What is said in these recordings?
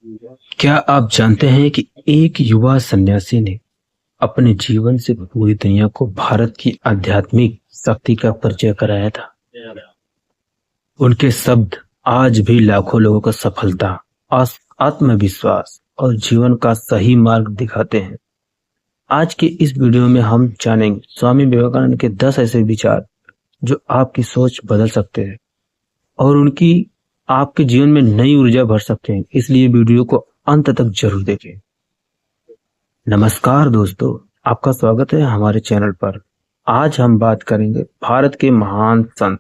क्या आप जानते हैं कि एक युवा सन्यासी ने अपने जीवन से पूरी दुनिया को भारत की आध्यात्मिक शक्ति का परिचय कराया था। उनके शब्द आज भी लाखों लोगों को सफलता, आत्मविश्वास और जीवन का सही मार्ग दिखाते हैं। आज के इस वीडियो में हम जानेंगे स्वामी विवेकानंद के 10 ऐसे विचार जो आपकी सोच बदल सकते हैं और उनकी आपके जीवन में नई ऊर्जा भर सकते हैं। इसलिए वीडियो को अंत तक जरूर देखें। नमस्कार दोस्तों, आपका स्वागत है हमारे चैनल पर। आज हम बात करेंगे भारत के महान संत,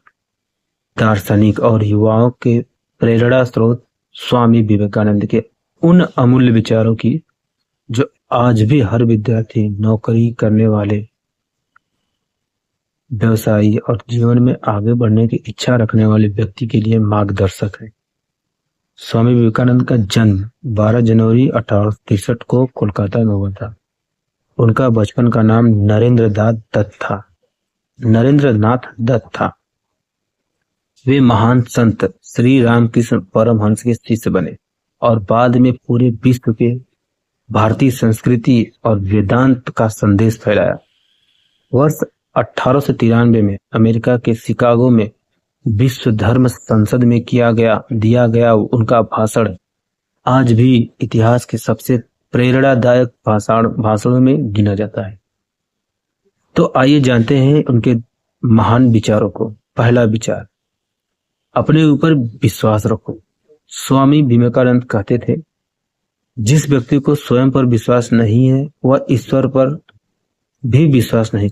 दार्शनिक और युवाओं के प्रेरणा स्रोत स्वामी विवेकानंद के उन अमूल्य विचारों की जो आज भी हर विद्यार्थी, नौकरी करने वाले, व्यवसायी और जीवन में आगे बढ़ने की इच्छा रखने वाले व्यक्ति के लिए मार्गदर्शक है। स्वामी विवेकानंद का जन्म 12 जनवरी 1863 को कोलकाता में हुआ था। उनका बचपन का नाम नरेंद्रनाथ दत्त था। वे महान संत श्री रामकृष्ण परमहंस के शिष्य बने और बाद में पूरे विश्व के भारतीय संस्कृति और वेदांत का संदेश फैलाया। वर्ष 1893 में अमेरिका के शिकागो में विश्व धर्म संसद में दिया गया उनका भाषण आज भी इतिहास के सबसे प्रेरणादायक भाषणों में गिना जाता है। तो आइए जानते हैं उनके महान विचारों को। पहला विचार, अपने ऊपर विश्वास रखो। स्वामी विवेकानंद कहते थे, जिस व्यक्ति को स्वयं पर विश्वास नहीं है वह ईश्वर पर भी विश्वास नहीं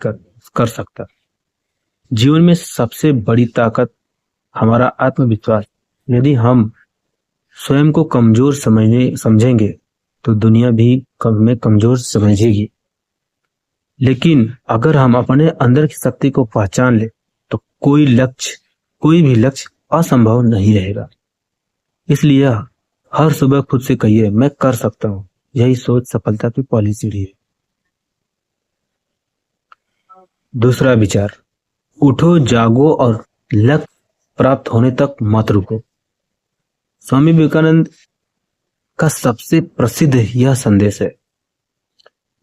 कर सकता। जीवन में सबसे बड़ी ताकत हमारा आत्मविश्वास। यदि हम स्वयं को कमजोर समझेंगे तो दुनिया भी हमें कमजोर समझेगी। लेकिन अगर हम अपने अंदर की शक्ति को पहचान ले तो कोई भी लक्ष्य असंभव नहीं रहेगा। इसलिए हर सुबह खुद से कहिए, मैं कर सकता हूँ। यही सोच सफलता की पहली सीढ़ी है। दूसरा विचार, उठो, जागो और लक्ष्य प्राप्त होने तक मत रुको। स्वामी विवेकानंद का सबसे प्रसिद्ध यह संदेश है,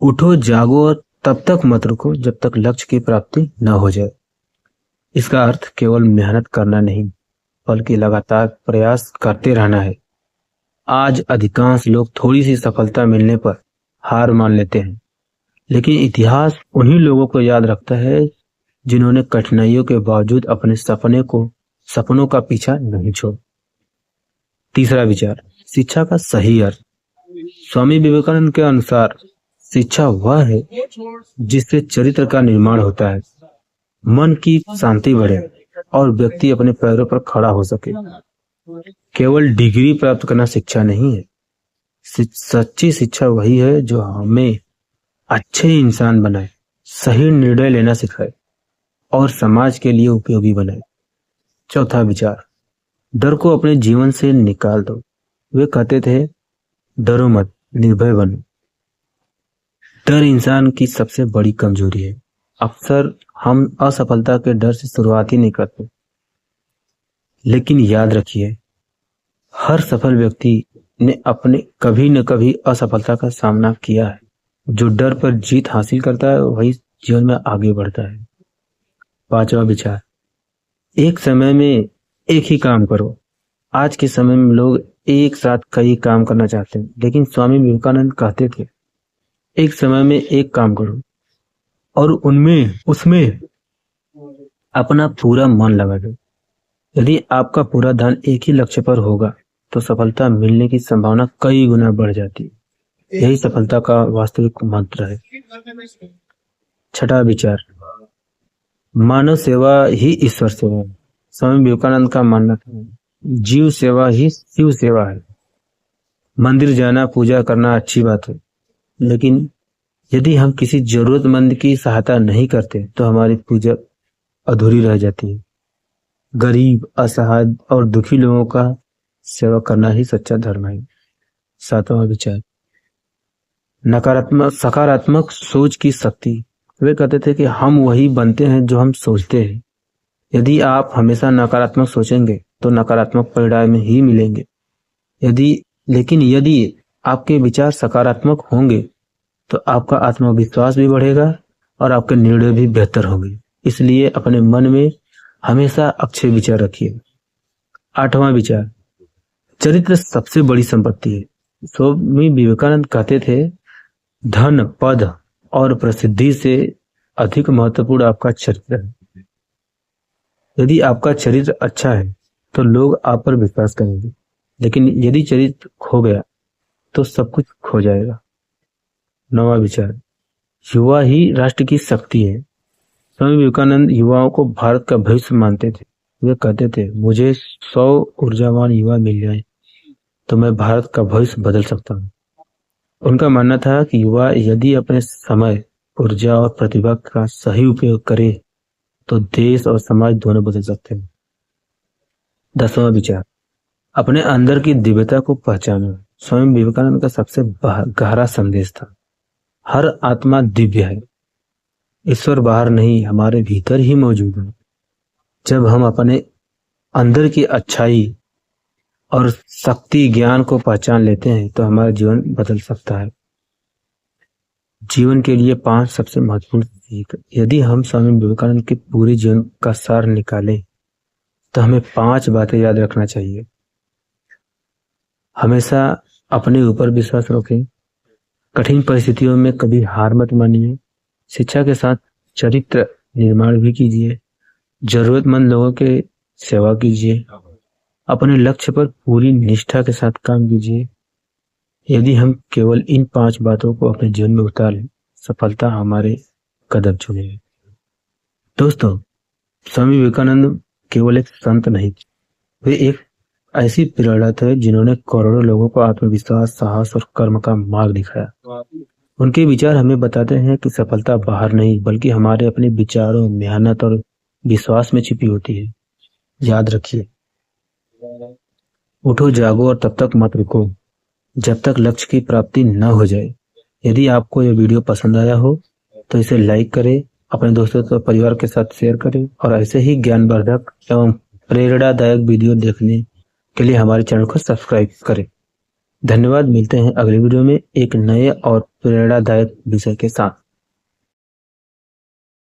उठो, जागो और तब तक मत रुको जब तक लक्ष्य की प्राप्ति न हो जाए। इसका अर्थ केवल मेहनत करना नहीं, बल्कि लगातार प्रयास करते रहना है। आज अधिकांश लोग थोड़ी सी सफलता मिलने पर हार मान लेते हैं, लेकिन इतिहास उन्हीं लोगों को याद रखता है जिन्होंने कठिनाइयों के बावजूद अपने सपनों का पीछा नहीं छोड़ा। तीसरा विचार, शिक्षा का सही अर्थ। स्वामी विवेकानंद के अनुसार शिक्षा वह है जिससे चरित्र का निर्माण होता है, मन की शांति बढ़े और व्यक्ति अपने पैरों पर खड़ा हो सके। केवल डिग्री प्राप्त करना शिक्षा नहीं है। सच्ची शिक्षा वही है जो हमें अच्छे इंसान बनाए, सही निर्णय लेना सिखाए और समाज के लिए उपयोगी बनाए। चौथा विचार, डर को अपने जीवन से निकाल दो। वे कहते थे, डरो मत, निर्भय बनो। डर इंसान की सबसे बड़ी कमजोरी है। अक्सर हम असफलता के डर से शुरुआत ही नहीं करते। लेकिन याद रखिए, हर सफल व्यक्ति ने अपने कभी न कभी असफलता का सामना किया है। जो डर पर जीत हासिल करता है वही जीवन में आगे बढ़ता है। पांचवा विचार, एक समय में एक ही काम करो। आज के समय में लोग एक साथ कई काम करना चाहते हैं, लेकिन स्वामी विवेकानंद कहते थे, एक समय में एक काम करो और उसमें अपना पूरा मन लगा दो। यदि आपका पूरा ध्यान एक ही लक्ष्य पर होगा तो सफलता मिलने की संभावना कई गुना बढ़ जाती है। यही सफलता का वास्तविक मंत्र है। छठा विचार, मानव सेवा ही ईश्वर सेवा है। स्वामी विवेकानंद का मानना था, जीव सेवा ही शिव सेवा है। मंदिर जाना, पूजा करना अच्छी बात है, लेकिन यदि हम किसी जरूरतमंद की सहायता नहीं करते तो हमारी पूजा अधूरी रह जाती है। गरीब, असहाय और दुखी लोगों का सेवा करना ही सच्चा धर्म है। सातवां विचार, सकारात्मक सोच की शक्ति। वे कहते थे कि हम वही बनते हैं जो हम सोचते हैं। यदि आप हमेशा नकारात्मक सोचेंगे तो नकारात्मक परिणाम ही मिलेंगे। यदि लेकिन यदि आपके विचार सकारात्मक होंगे तो आपका आत्मविश्वास भी बढ़ेगा और आपके निर्णय भी बेहतर होंगे। इसलिए अपने मन में हमेशा अच्छे विचार रखिए। 8वां विचार, चरित्र सबसे बड़ी संपत्ति है। स्वामी विवेकानंद कहते थे, धन, पद और प्रसिद्धि से अधिक महत्वपूर्ण आपका चरित्र है। यदि आपका चरित्र अच्छा है तो लोग आप पर विश्वास करेंगे, लेकिन यदि चरित्र खो गया तो सब कुछ खो जाएगा। 9वां विचार, युवा ही राष्ट्र की शक्ति है। स्वामी विवेकानंद युवाओं को भारत का भविष्य मानते थे। वे कहते थे, मुझे 100 ऊर्जावान युवा मिल जाए तो मैं भारत का भविष्य बदल सकता हूँ। उनका मानना था कि युवा यदि अपने समय, ऊर्जा और प्रतिभा का सही उपयोग करे तो देश और समाज दोनों बदल सकते हैं। 10वां विचार, अपने अंदर की दिव्यता को पहचानो। स्वामी विवेकानंद का सबसे गहरा संदेश था, हर आत्मा दिव्य है। ईश्वर बाहर नहीं, हमारे भीतर ही मौजूद है। जब हम अपने अंदर की अच्छाई और शक्ति, ज्ञान को पहचान लेते हैं तो हमारा जीवन बदल सकता है। जीवन के लिए 5 सबसे महत्वपूर्ण सीख। यदि हम स्वामी विवेकानंद के पूरे जीवन का सार निकालें तो हमें 5 बातें याद रखना चाहिए। हमेशा अपने ऊपर विश्वास रखें, कठिन परिस्थितियों में कभी हार मत मानिए, शिक्षा के साथ चरित्र निर्माण भी कीजिए, जरूरतमंद लोगों के सेवा कीजिए, अपने लक्ष्य पर पूरी निष्ठा के साथ काम कीजिए। यदि हम केवल इन 5 बातों को अपने जीवन में उतार लें, सफलता हमारे कदम चुनेगी। दोस्तों, स्वामी विवेकानंद केवल एक संत नहीं, वे एक ऐसी प्रेरणा थे जिन्होंने करोड़ों लोगों को आत्मविश्वास, साहस और कर्म का मार्ग दिखाया। उनके विचार हमें बताते हैं कि सफलता बाहर नहीं बल्कि हमारे अपने विचारों, मेहनत और विश्वास में छिपी होती है। याद रखिए, उठो, जागो और तब तक मत रुको जब तक लक्ष्य की प्राप्ति न हो जाए। यदि आपको यह वीडियो पसंद आया हो तो इसे लाइक करें, अपने दोस्तों और परिवार के साथ शेयर करें और ऐसे ही ज्ञानवर्धक एवं प्रेरणादायक वीडियो देखने के लिए हमारे चैनल को सब्सक्राइब करें। धन्यवाद। मिलते हैं अगले वीडियो में एक नए और प्रेरणादायक विषय के साथ।